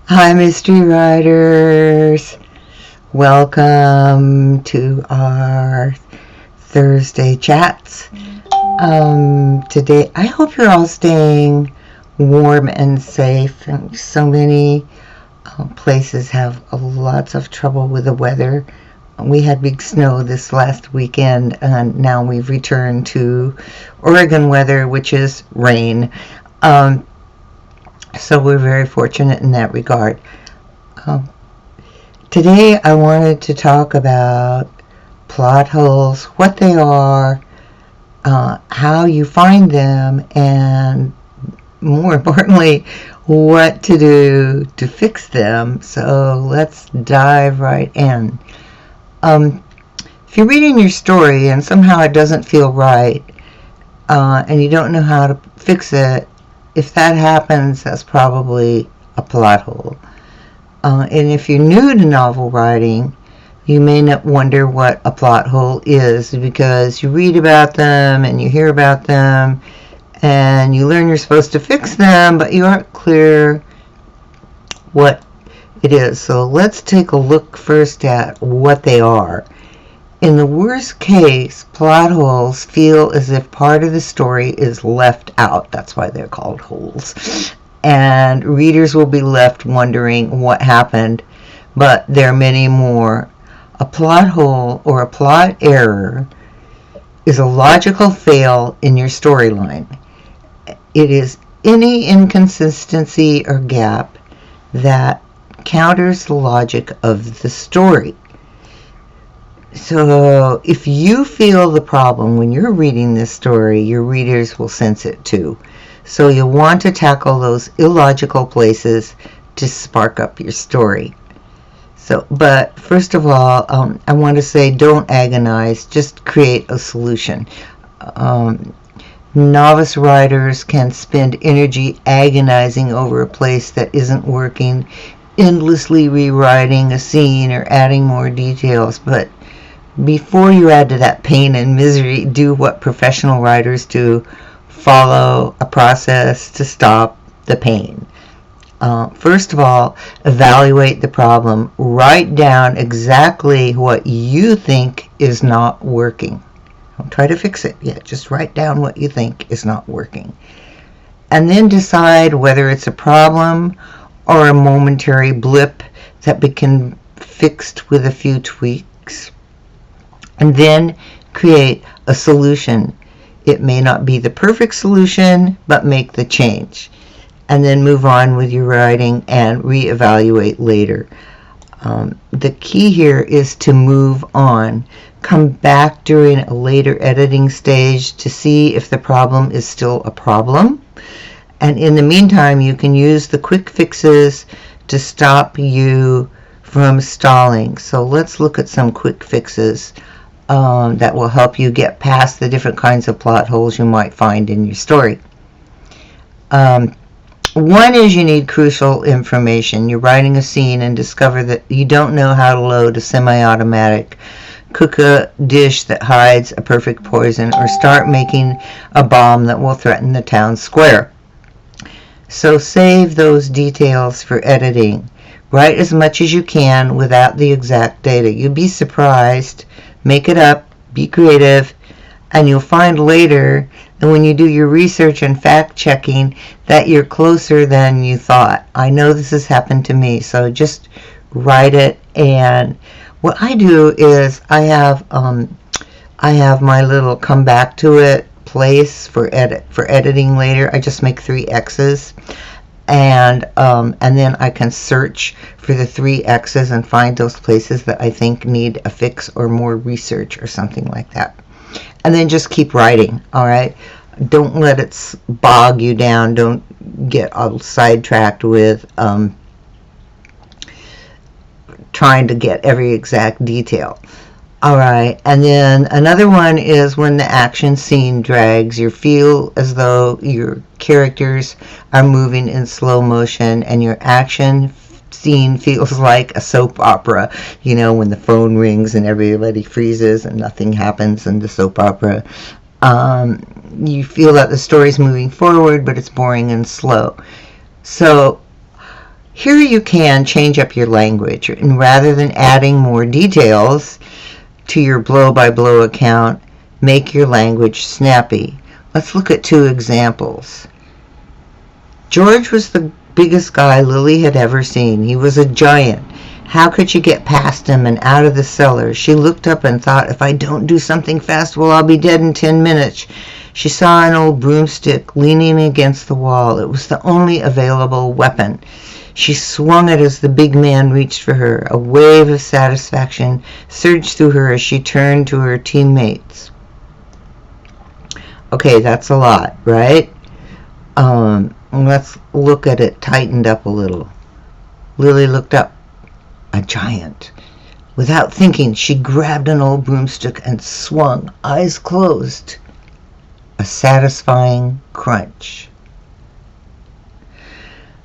Hi, mystery writers. Welcome to our Thursday chats. Today, I hope you're all staying warm and safe. And so many places have lots of trouble with the weather. We had big snow this last weekend, and now we've returned to Oregon weather, which is rain. So we're very fortunate in that regard. Today I wanted to talk about plot holes, what they are, how you find them, and more importantly, what to do to fix them. So let's dive right in. If you're reading your story and somehow it doesn't feel right, and you don't know how to fix it, if that happens, that's probably a plot hole. And if you're new to novel writing, you may not wonder what a plot hole is because you read about them and you hear about them and you learn you're supposed to fix them, but you aren't clear what it is. So let's take a look first at what they are. In the worst case, plot holes feel as if part of the story is left out. That's why they're called holes. And readers will be left wondering what happened, but there are many more. A plot hole or a plot error is a logical fail in your storyline. It is any inconsistency or gap that counters the logic of the story. So if you feel the problem when you're reading this story, your readers will sense it too. So you'll want to tackle those illogical places to spark up your story. But first of all, I want to say don't agonize, just create a solution. Novice writers can spend energy agonizing over a place that isn't working, endlessly rewriting a scene or adding more details, but before you add to that pain and misery, do what professional writers do. Follow a process to stop the pain. First of all, evaluate the problem. Write down exactly what you think is not working. Don't try to fix it yet. Just write down what you think is not working. And then decide whether it's a problem or a momentary blip that can be fixed with a few tweaks. And then create a solution. It may not be the perfect solution, but make the change. And then move on with your writing and reevaluate later. The key here is to move on. Come back during a later editing stage to see if the problem is still a problem. And in the meantime, you can use the quick fixes to stop you from stalling. So let's look at some quick fixes that will help you get past the different kinds of plot holes you might find in your story. One is you need crucial information. You're writing a scene and discover that you don't know how to load a semi-automatic, cook a dish that hides a perfect poison, or start making a bomb that will threaten the town square. So save those details for editing. Write as much as you can without the exact data. You'll be surprised. Make it up, be creative, and you'll find later that when you do your research and fact-checking that you're closer than you thought. I know this has happened to me, so just write it. And what I do is I have my little come back to it place for editing later. I just make 3 X's. And then I can search for the 3 X's and find those places that I think need a fix or more research or something like that. And then just keep writing, all right? Don't let it bog you down. Don't get all sidetracked with trying to get every exact detail. All right, and then another one is when the action scene drags. You feel as though your characters are moving in slow motion and your action scene feels like a soap opera. You know, when the phone rings and everybody freezes and nothing happens in the soap opera. You feel that the story's moving forward, but it's boring and slow. So Here you can change up your language, and rather than adding more details to your blow-by-blow account, make your language snappy. Let's look at 2 examples. George was the biggest guy Lily had ever seen. He was a giant. How could she get past him and out of the cellar? She looked up and thought, if I don't do something fast, well, I'll be dead in 10 minutes. She saw an old broomstick leaning against the wall. It was the only available weapon. She swung it as the big man reached for her. A wave of satisfaction surged through her as she turned to her teammates. Okay, that's a lot, right? Let's look at it tightened up a little. Lily looked up. A giant. Without thinking, she grabbed an old broomstick and swung, eyes closed. A satisfying crunch.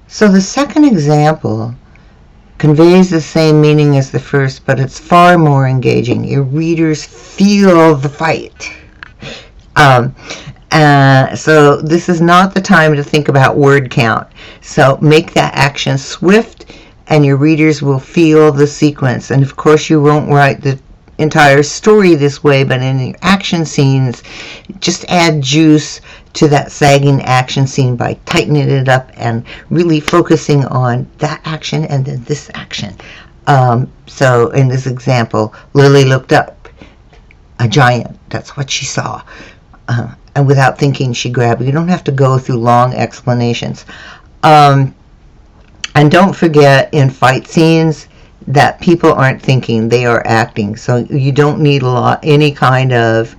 So the second example conveys the same meaning as the first, but it's far more engaging. Your readers feel the fight. So this is not the time to think about word count. So make that action swift, and your readers will feel the sequence. And of course, you won't write the entire story this way, but in your action scenes, just add juice to that sagging action scene by tightening it up and really focusing on that action and then this action. So in this example, Lily looked up. A giant. That's what she saw. And without thinking, she grabbed it. You don't have to go through long explanations. And don't forget, in fight scenes, that people aren't thinking, they are acting. So you don't need any kind of,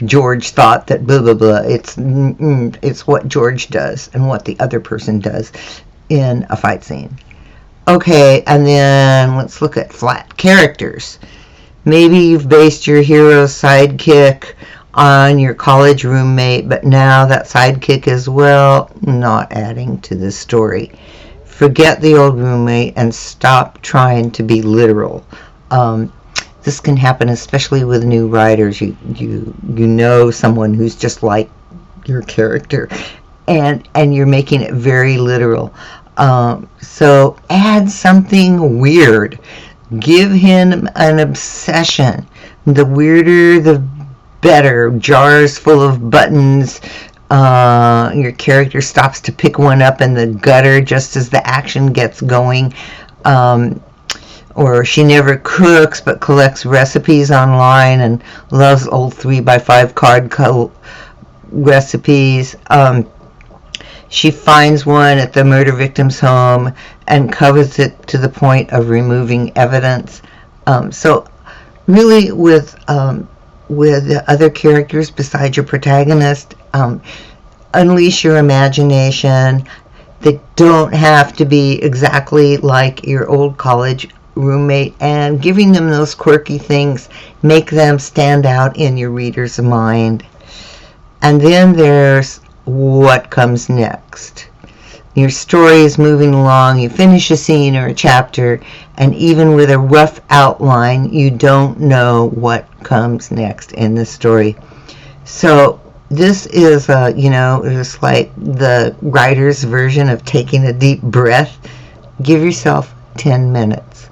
George thought that blah, blah, blah. It's what George does and what the other person does in a fight scene. Okay, and then let's look at flat characters. Maybe you've based your hero's sidekick on your college roommate, but now that sidekick is, well, not adding to the story. Forget the old roommate and stop trying to be literal. This can happen especially with new writers. You know someone who's just like your character, and you're making it very literal. So add something weird. Give him an obsession. The weirder, the better. Jars full of buttons. Your character stops to pick one up in the gutter just as the action gets going. Or she never cooks but collects recipes online and loves old 3x5 card recipes. She finds one at the murder victim's home and covers it to the point of removing evidence. So really with the other characters besides your protagonist, unleash your imagination. They don't have to be exactly like your old college roommate, and giving them those quirky things make them stand out in your reader's mind. And then there's what comes next. Your story is moving along, you finish a scene or a chapter, and even with a rough outline, you don't know what comes next in the story. So this is, it's like the writer's version of taking a deep breath. Give yourself 10 minutes.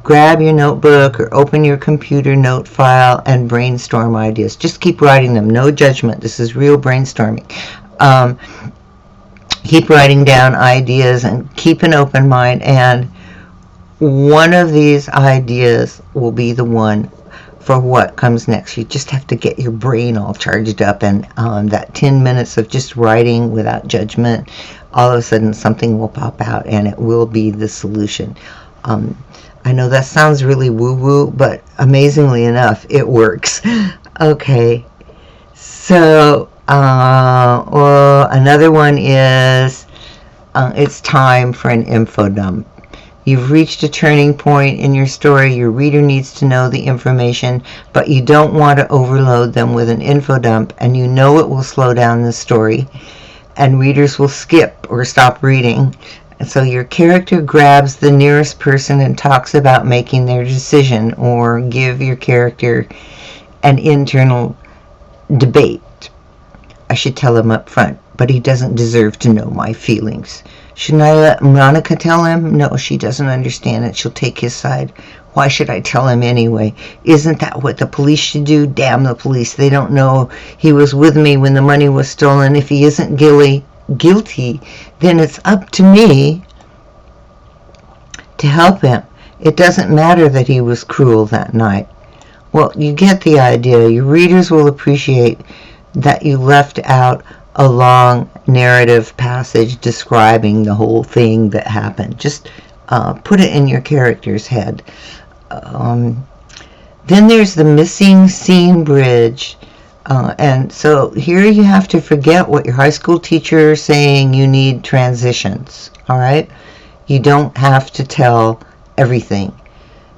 Grab your notebook or open your computer note file and brainstorm ideas. Just keep writing them. No judgment. This is real brainstorming. Keep writing down ideas and keep an open mind. And one of these ideas will be the one for what comes next. You just have to get your brain all charged up, and that 10 minutes of just writing without judgment, all of a sudden something will pop out and it will be the solution. I know that sounds really woo-woo, but amazingly enough, it works. Okay, so another one is it's time for an info dump. You've reached a turning point in your story. Your reader needs to know the information, but you don't want to overload them with an info dump, and you know it will slow down the story, and readers will skip or stop reading. And so your character grabs the nearest person and talks about making their decision, or give your character an internal debate. I should tell him up front, but he doesn't deserve to know my feelings. Shouldn't I let Monica tell him? No, she doesn't understand it. She'll take his side. Why should I tell him anyway? Isn't that what the police should do? Damn the police. They don't know he was with me when the money was stolen. If he isn't guilty, then it's up to me to help him. It doesn't matter that he was cruel that night. Well, you get the idea. Your readers will appreciate that you left out a long narrative passage describing the whole thing that happened. Just put it in your character's head. Then there's the missing scene bridge. And so here you have to forget what your high school teacher is saying. You need transitions. All right? You don't have to tell everything.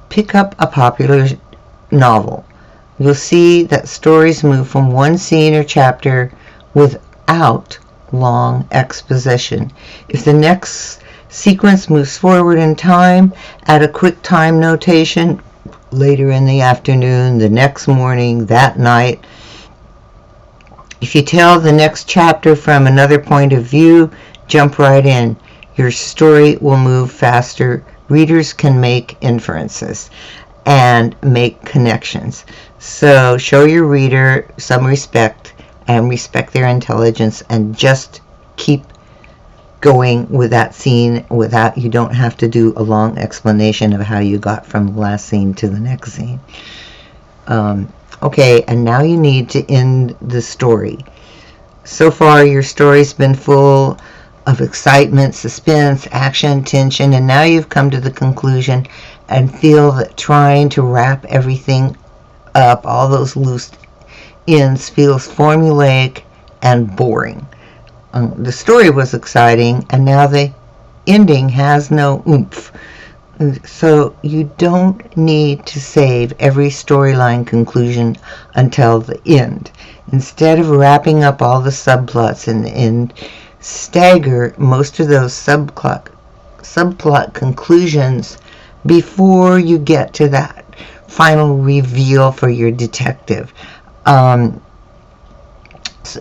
Pick up a popular novel. You'll see that stories move from one scene or chapter without long exposition. If the next sequence moves forward in time, add a quick time notation later in the afternoon, the next morning, that night. If you tell the next chapter from another point of view, jump right in. Your story will move faster. Readers can make inferences and make connections. So show your reader some respect and respect their intelligence, and just keep going with that scene without, you don't have to do a long explanation of how you got from the last scene to the next scene. Okay, and now you need to end the story. So far your story's been full of excitement, suspense, action, tension, and now you've come to the conclusion and feel that trying to wrap everything up, all those loose ends, feels formulaic and boring. The story was exciting, and now the ending has no oomph. So you don't need to save every storyline conclusion until the end. Instead of wrapping up all the subplots in the end, stagger most of those subplot conclusions before you get to that final reveal for your detective.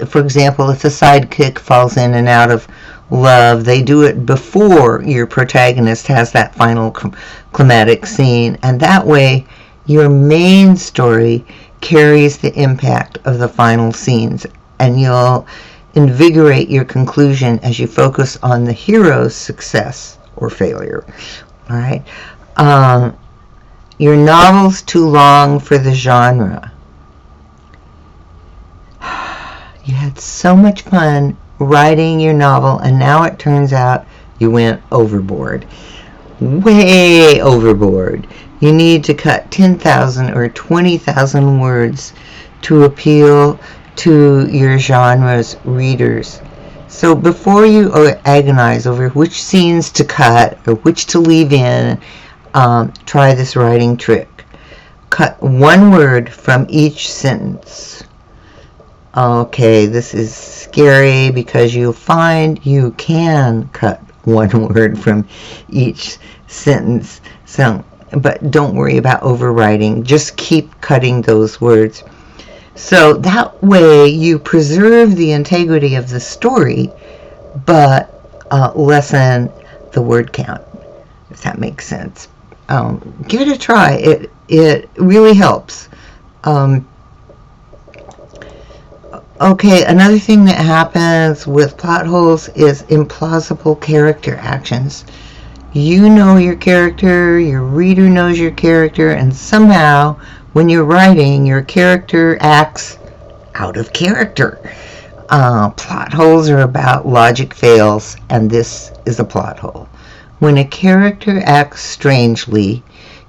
For example, if the sidekick falls in and out of love, they do it before your protagonist has that final climatic scene, and that way your main story carries the impact of the final scenes, and you'll invigorate your conclusion as you focus on the hero's success or failure. All right. Your novel's too long for the genre. You had so much fun writing your novel, and now it turns out you went overboard. Way overboard. You need to cut 10,000 or 20,000 words to appeal to your genre's readers. So before you agonize over which scenes to cut or which to leave in, try this writing trick. Cut one word from each sentence. Okay, this is scary because you'll find you can cut one word from each sentence. But don't worry about overwriting. Just keep cutting those words. So that way you preserve the integrity of the story, but lessen the word count, if that makes sense. Give it a try. It really helps. Okay, another thing that happens with plot holes is implausible character actions. You know your character, your reader knows your character, and somehow when you're writing, your character acts out of character. Plot holes are about logic fails, and this is a plot hole. When a character acts strangely,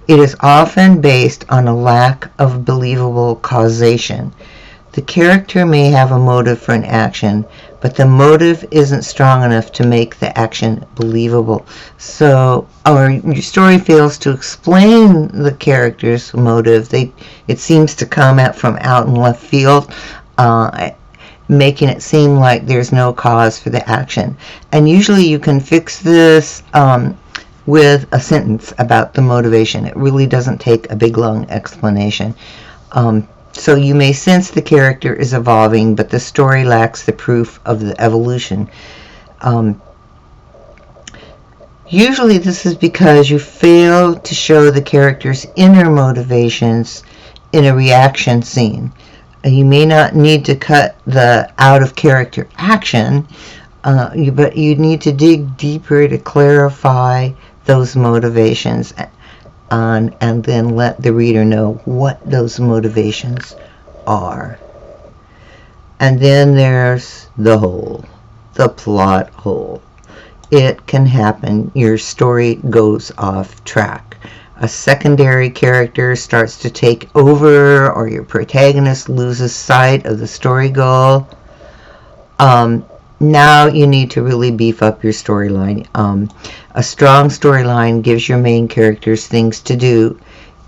it is often based on a lack of believable causation. The character may have a motive for an action, but the motive isn't strong enough to make the action believable. So, or your story fails to explain the character's motive. It seems to come from out in left field, making it seem like there's no cause for the action. And usually you can fix this with a sentence about the motivation. It really doesn't take a big long explanation. So you may sense the character is evolving, but the story lacks the proof of the evolution. Usually this is because you fail to show the character's inner motivations in a reaction scene. You may not need to cut the out-of-character action, but you need to dig deeper to clarify those motivations and then let the reader know what those motivations are. And then there's the hole, the plot hole. It can happen. Your story goes off track. A secondary character starts to take over, or your protagonist loses sight of the story goal. Now you need to really beef up your storyline. A strong storyline gives your main characters things to do.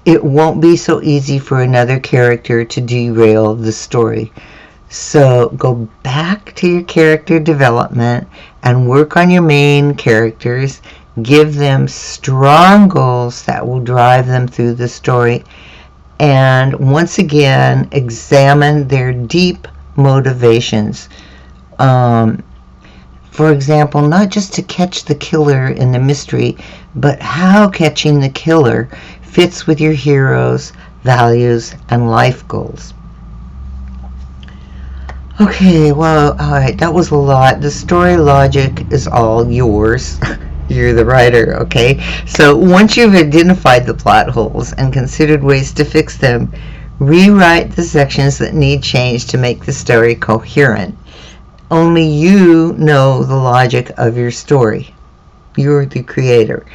It won't be so easy for another character to derail the story. So go back to your character development and work on your main characters. Give them strong goals that will drive them through the story. And once again, examine their deep motivations. For example, not just to catch the killer in the mystery, but how catching the killer fits with your hero's values and life goals. Okay, well, alright, that was a lot. The story logic is all yours. You're the writer, okay? So once you've identified the plot holes and considered ways to fix them, rewrite the sections that need change to make the story coherent. Only you know the logic of your story. You're the creator.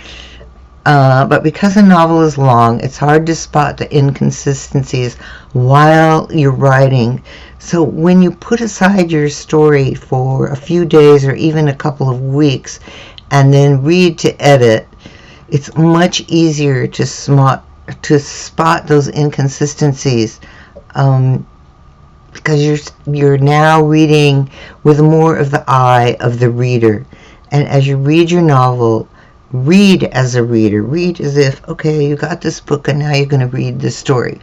But because a novel is long, it's hard to spot the inconsistencies while you're writing. So when you put aside your story for a few days or even a couple of weeks and then read to edit, it's much easier to spot those inconsistencies. Because you're now reading with more of the eye of the reader. And as you read your novel, read as a reader. Read as if, okay, you got this book and now you're going to read the story.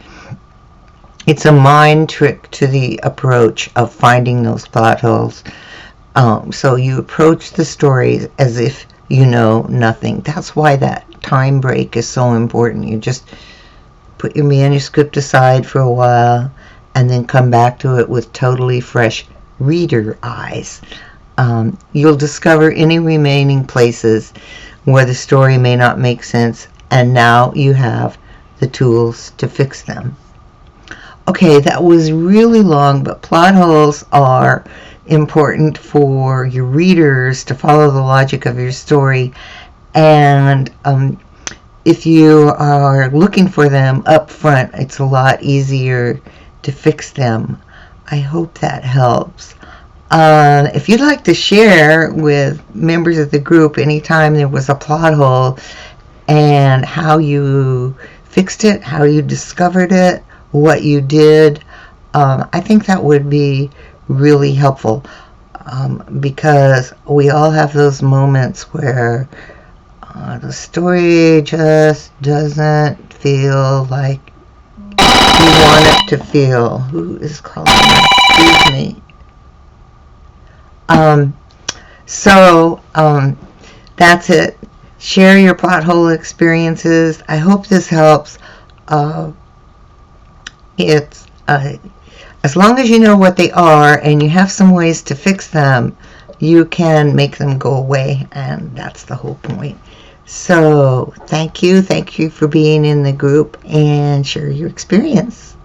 It's a mind trick to the approach of finding those plot holes. So you approach the story as if you know nothing. That's why that time break is so important. You just put your manuscript aside for a while and then come back to it with totally fresh reader eyes. You'll discover any remaining places where the story may not make sense, and now you have the tools to fix them. Okay, that was really long, but plot holes are important for your readers to follow the logic of your story, and if you are looking for them up front, it's a lot easier to fix them. I hope that helps. If you'd like to share with members of the group anytime there was a plot hole and how you fixed it, how you discovered it, what you did, I think that would be really helpful, because we all have those moments where the story just doesn't feel like you want it to feel. Who is calling me? Excuse me. That's it. Share your plot hole experiences. I hope this helps. It's as long as you know what they are and you have some ways to fix them, you can make them go away, and that's the whole point. So thank you for being in the group and share your experience.